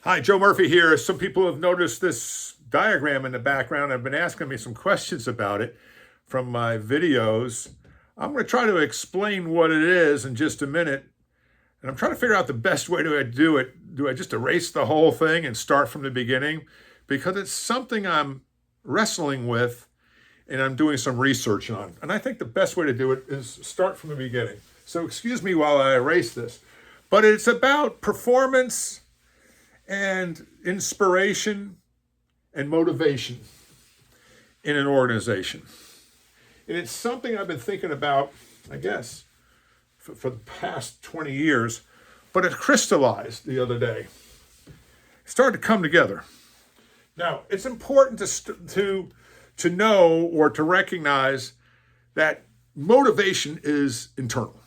Hi, Joe Murphy here. Some people have noticed this diagram in the background. Have been asking me some questions about it from my videos. I'm going to try to explain what it is in just a minute. And I'm trying to figure out the best way to do it. Do I just erase the whole thing and start from the beginning? Because it's something I'm wrestling with and I'm doing some research on. And I think the best way to do it is start from the beginning. So excuse me while I erase this. But it's about performance and inspiration and motivation in an organization. And it's something I've been thinking about, I guess, for the past 20 years, but it crystallized the other day. It started to come together. Now, it's important to know or to recognize that motivation is internal.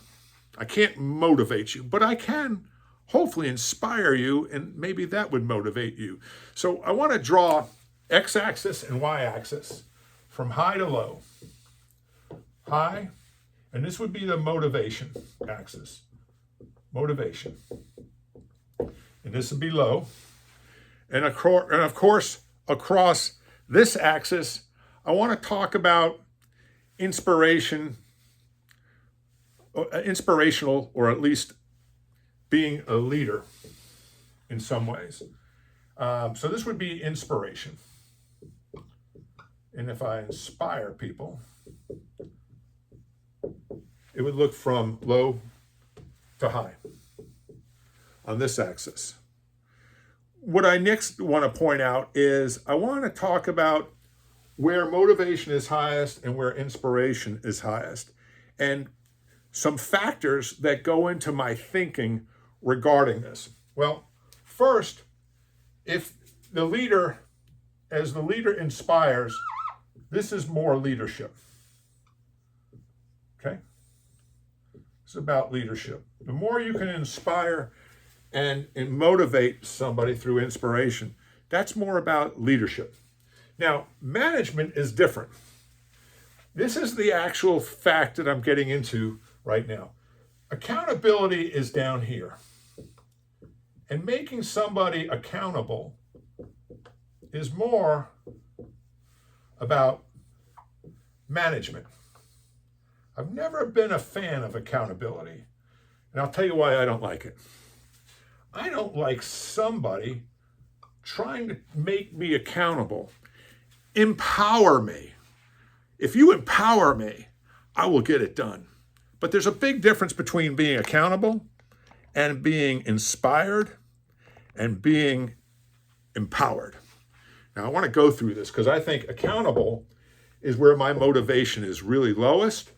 I can't motivate you, but I can hopefully inspire you, and maybe that would motivate you. So I want to draw x-axis and y-axis from high to low. High, and this would be the motivation axis. Motivation. And this would be low. And of course, across this axis, I want to talk about inspirational, or at least being a leader in some ways. So this would be inspiration. And if I inspire people, it would look from low to high on this axis. What I next want to point out is I want to talk about where motivation is highest and where inspiration is highest, and some factors that go into my thinking regarding this. Well, first, if the leader, as the leader inspires, this is more leadership. Okay? It's about leadership. The more you can inspire and motivate somebody through inspiration, that's more about leadership. Now, management is different. This is the actual fact that I'm getting into right now. Accountability is down here. And making somebody accountable is more about management. I've never been a fan of accountability. And I'll tell you why I don't like it. I don't like somebody trying to make me accountable. Empower me. If you empower me, I will get it done. But there's a big difference between being accountable and being inspired and being empowered. Now, I want to go through this because I think accountable is where my motivation is really lowest,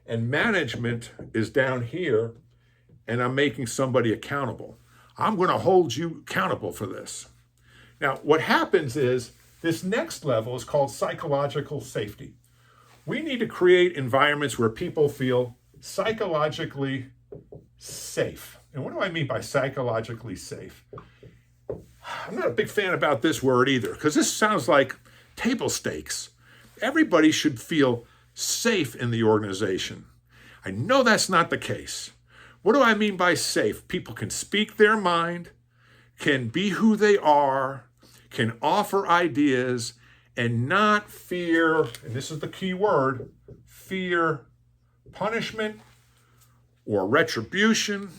and management is down here, and I'm making somebody accountable. I'm going to hold you accountable for this. Now, what happens is this next level is called psychological safety. We need to create environments where people feel psychologically safe. And what do I mean by psychologically safe? I'm not a big fan about this word either, because this sounds like table stakes. Everybody should feel safe in the organization. I know that's not the case. What do I mean by safe? People can speak their mind, can be who they are, can offer ideas, and not fear, and this is the key word, fear punishment or retribution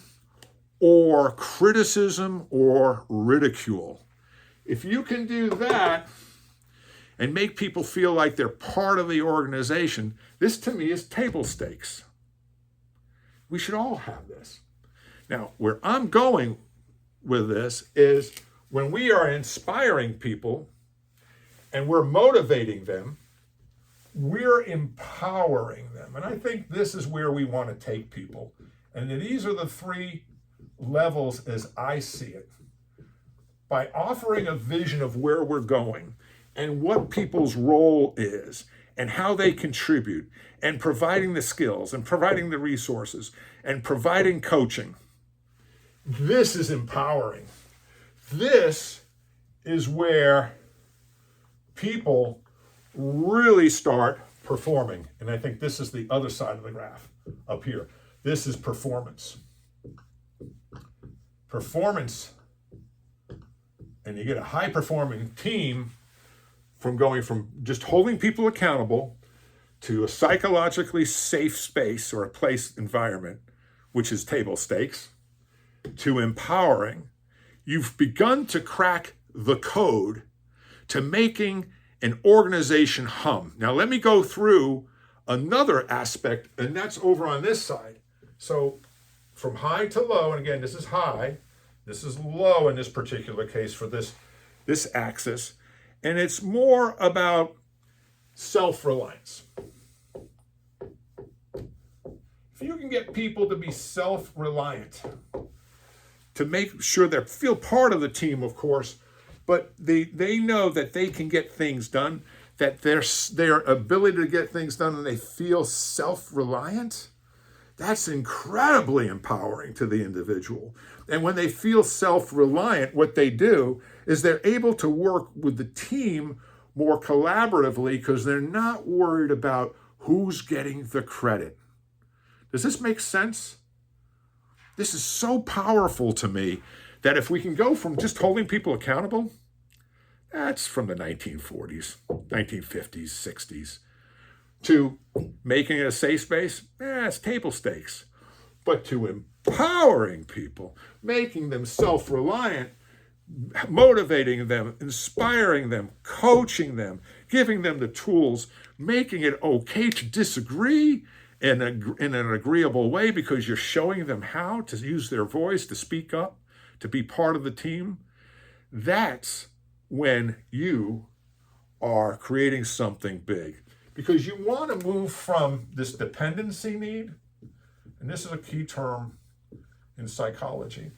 or criticism or ridicule. If you can do that and make people feel like they're part of the organization, this to me is table stakes. We should all have this. Now, where I'm going with this is when we are inspiring people and we're motivating them, we're empowering them. And I think this is where we want to take people. And these are the three levels as I see it. By offering a vision of where we're going and what people's role is and how they contribute, and providing the skills and providing the resources and providing coaching, this is empowering. This is where people really start performing. And I think this is the other side of the graph up here. This is performance. Performance And you get a high-performing team from going from just holding people accountable to a psychologically safe space or a place environment, which is table stakes, to empowering. You've begun to crack the code to making an organization hum. Now, let me go through another aspect, and that's over on this side. So from high to low, and again, this is high, this is low in this particular case for this axis, and it's more about self-reliance. If you can get people to be self-reliant, to make sure they feel part of the team, of course, but they know that they can get things done, that their ability to get things done, and they feel self-reliant, that's incredibly empowering to the individual. And when they feel self-reliant, what they do is they're able to work with the team more collaboratively because they're not worried about who's getting the credit. Does this make sense? This is so powerful to me that if we can go from just holding people accountable, that's from the 1940s, 1950s, 60s, to making it a safe space, it's table stakes. But to empowering people, making them self-reliant, motivating them, inspiring them, coaching them, giving them the tools, making it okay to disagree in an agreeable way because you're showing them how to use their voice, to speak up, to be part of the team. That's when you are creating something big. Because you want to move from this dependency need, and this is a key term in psychology.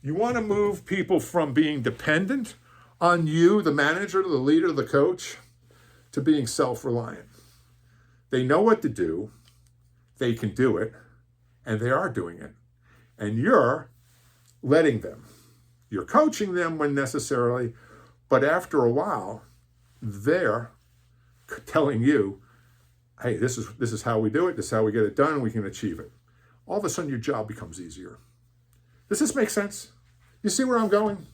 You want to move people from being dependent on you, the manager, the leader, the coach, to being self-reliant. They know what to do, they can do it, and they are doing it. And you're letting them. You're coaching them when necessary, but after a while, they're telling you, hey, this is how we do it, this is how we get it done, and we can achieve it. All of a sudden, your job becomes easier. Does this make sense? You see where I'm going?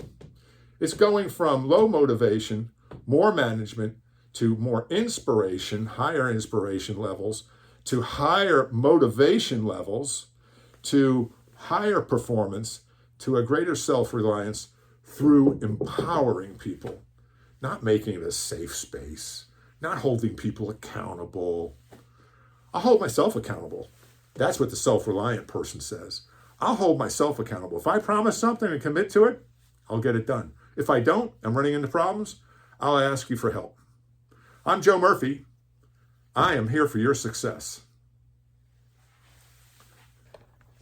It's going from low motivation, more management, to more inspiration, higher inspiration levels, to higher motivation levels, to higher performance, to a greater self-reliance through empowering people, not making it a safe space, not holding people accountable. I'll hold myself accountable. That's what the self-reliant person says. I'll hold myself accountable. If I promise something and commit to it, I'll get it done. If I don't, I'm running into problems, I'll ask you for help. I'm Joe Murphy. I am here for your success.